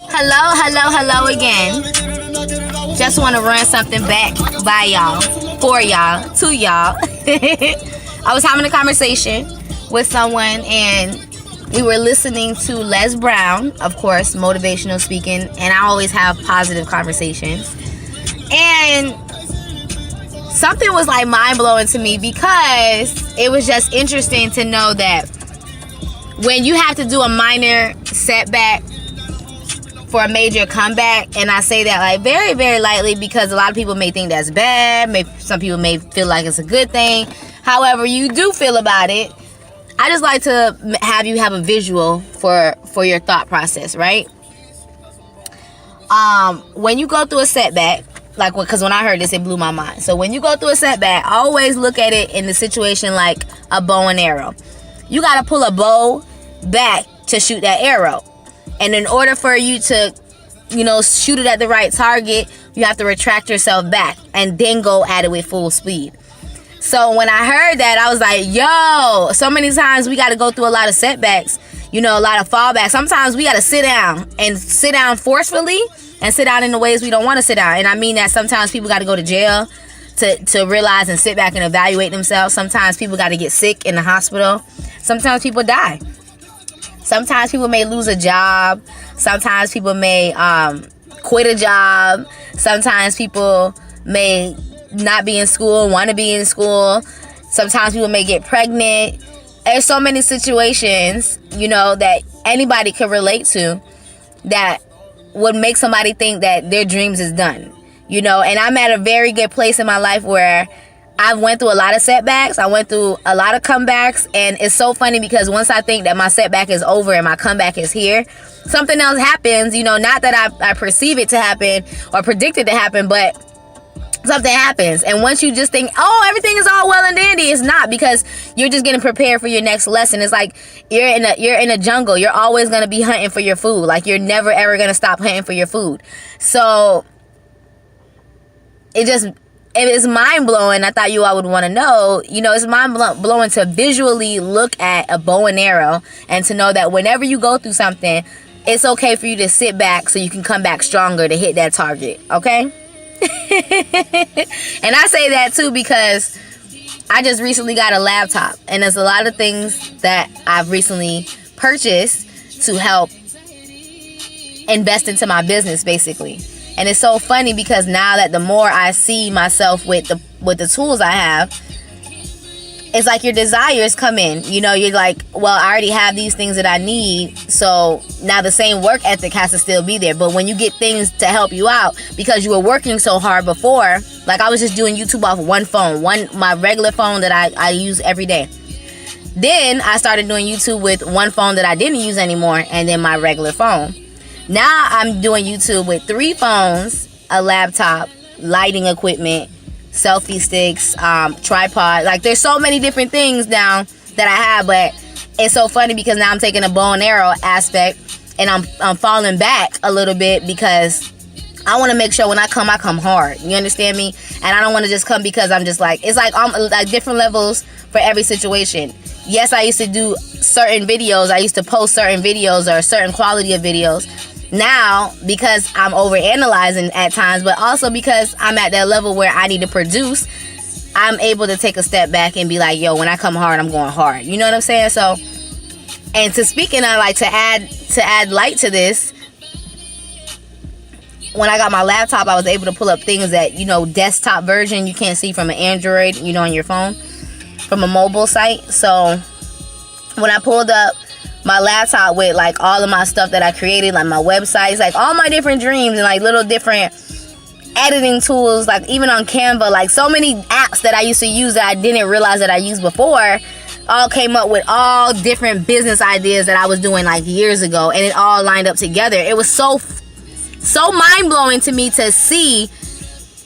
Hello again. Just want to run something back by y'all, for y'all, to y'all. I was having a conversation with someone and we were listening to Les Brown, of course, motivational speaking, and I always have positive conversations. And something was like mind-blowing to me because it was just interesting to know that when you have to do a minor setback for a major comeback, and I say that like very, very lightly because a lot of people may think that's bad. Some people may feel like it's a good thing. However you do feel about it, I just like to have you have a visual for your thought process, right? When you go through a setback, like, because when I heard this, it blew my mind. So when you go through a setback, always look at it in the situation like a bow and arrow. You got to pull a bow back to shoot that arrow. And in order for you to, shoot it at the right target, you have to retract yourself back and then go at it with full speed. So when I heard that, I was like, yo, so many times we got to go through a lot of setbacks, a lot of fallbacks. Sometimes we got to sit down forcefully and sit down in the ways we don't want to sit down. And I mean that sometimes people got to go to jail to realize and sit back and evaluate themselves. Sometimes people got to get sick in the hospital. Sometimes people die. Sometimes people may lose a job. Sometimes people may quit a job. Sometimes people may not be in school, want to be in school. Sometimes people may get pregnant. There's so many situations, that anybody could relate to that would make somebody think that their dreams is done, and I'm at a very good place in my life where I went through a lot of setbacks. I went through a lot of comebacks, and it's so funny because once I think that my setback is over and my comeback is here, something else happens, not that I perceive it to happen or predict it to happen, but something happens. And once you just think, oh, everything is all well and dandy, it's not, because you're just getting prepared for your next lesson. It's like you're in a jungle. You're always going to be hunting for your food. Like, you're never ever going to stop hunting for your food. So it is mind-blowing. I thought you all would want to know, it's mind-blowing to visually look at a bow and arrow and to know that whenever you go through something, it's okay for you to sit back so you can come back stronger to hit that target, okay? And I say that too because I just recently got a laptop, and there's a lot of things that I've recently purchased to help invest into my business, basically. And it's so funny because now that the more I see myself with the tools I have, it's like your desires come in. You're like, well, I already have these things that I need, so now the same work ethic has to still be there. But when you get things to help you out because you were working so hard before, like I was just doing YouTube off one phone, my regular phone that I use every day. Then I started doing YouTube with one phone that I didn't use anymore, and then my regular phone. Now I'm doing YouTube with 3 phones, a laptop, lighting equipment, selfie sticks, tripod. Like, there's so many different things now that I have, but it's so funny because now I'm taking a bow and arrow aspect and I'm falling back a little bit because I want to make sure when I come hard. You understand me? And I don't want to just come because I'm just like, it's like like different levels for every situation. Yes, I used to do certain videos. I used to post certain videos or a certain quality of videos. Now, because I'm overanalyzing at times, but also because I'm at that level where I need to produce, I'm able to take a step back and be like, yo, when I come hard, I'm going hard. You know what I'm saying? So, and to speaking of, like, to add light to this, when I got my laptop, I was able to pull up things that, desktop version you can't see from an Android, on your phone, from a mobile site. So when I pulled up my laptop with like all of my stuff that I created, like my websites, like all my different dreams and like little different editing tools, like even on Canva, like so many apps that I used to use that I didn't realize that I used before, all came up with all different business ideas that I was doing like years ago, and it all lined up together. It was so mind-blowing to me to see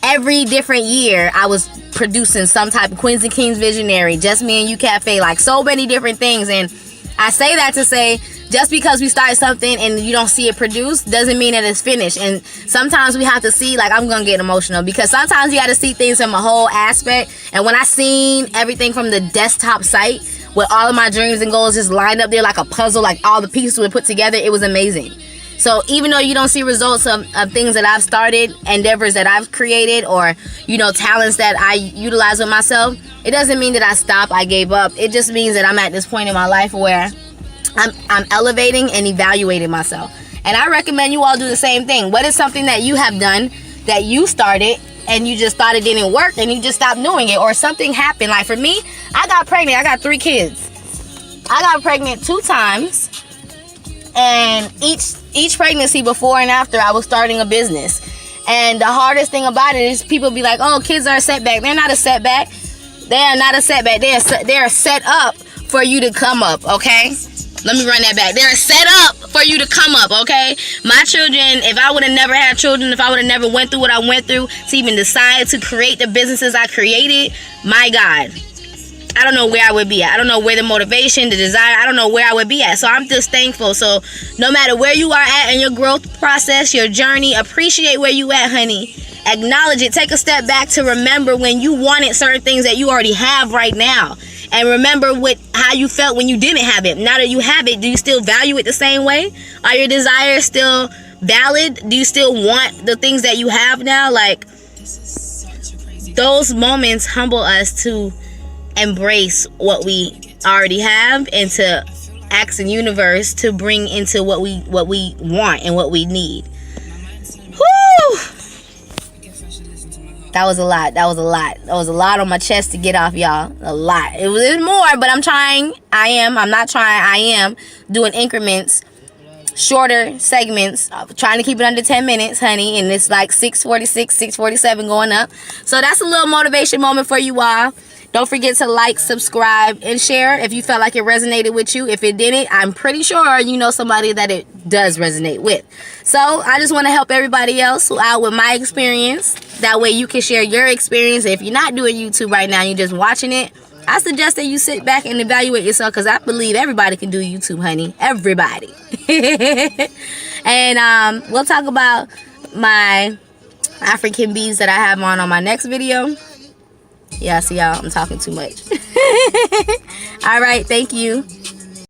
every different year I was producing some type of Queens and Kings Visionary, Just Me and You Cafe, like so many different things. And I say that to say, just because we start something and you don't see it produced doesn't mean that it's finished. And sometimes we have to see, like, I'm gonna get emotional because sometimes you got to see things from a whole aspect. And when I seen everything from the desktop site with all of my dreams and goals just lined up there like a puzzle, like all the pieces were put together, it was amazing. So even though you don't see results of things that I've started, endeavors that I've created, or, you know, talents that I utilize with myself, it doesn't mean that I stopped, I gave up. It just means that I'm at this point in my life where I'm elevating and evaluating myself. And I recommend you all do the same thing. What is something that you have done that you started and you just thought it didn't work and you just stopped doing it, or something happened? Like for me, I got pregnant. I got 3 kids. I got pregnant 2 times, and each pregnancy, before and after, I was starting a business. And the hardest thing about it is people be like, oh, kids are a setback. They're not a setback. They are not a setback. They're set up for you to come up, okay? Let me run that back. They're set up for you to come up, okay? My children, if I would have never had children, if I would have never went through what I went through to even decide to create the businesses I created, my God, I don't know where I would be at. I don't know where the motivation, the desire, I don't know where I would be at. So I'm just thankful. So no matter where you are at in your growth process, your journey, appreciate where you at, honey. Acknowledge it. Take a step back to remember when you wanted certain things that you already have right now. And remember how you felt when you didn't have it. Now that you have it, do you still value it the same way? Are your desires still valid? Do you still want the things that you have now? Like, those moments humble us to embrace what we already have and to ask the universe to bring into what we want and what we need. Whoo! That was a lot. That was a lot on my chest to get off, y'all. A lot. It was more, but I'm trying. I am doing increments, shorter segments, trying to keep it under 10 minutes, honey. And it's like 6:46, 6:47 going up. So that's a little motivation moment for you all. Don't forget to like, subscribe, and share if you felt like it resonated with you. If it didn't, I'm pretty sure you know somebody that it does resonate with. So I just want to help everybody else out with my experience. That way you can share your experience. If you're not doing YouTube right now, you're just watching it, I suggest that you sit back and evaluate yourself, because I believe everybody can do YouTube, honey. Everybody. And we'll talk about my African beads that I have on my next video. Yeah, see y'all, I'm talking too much. All right, thank you.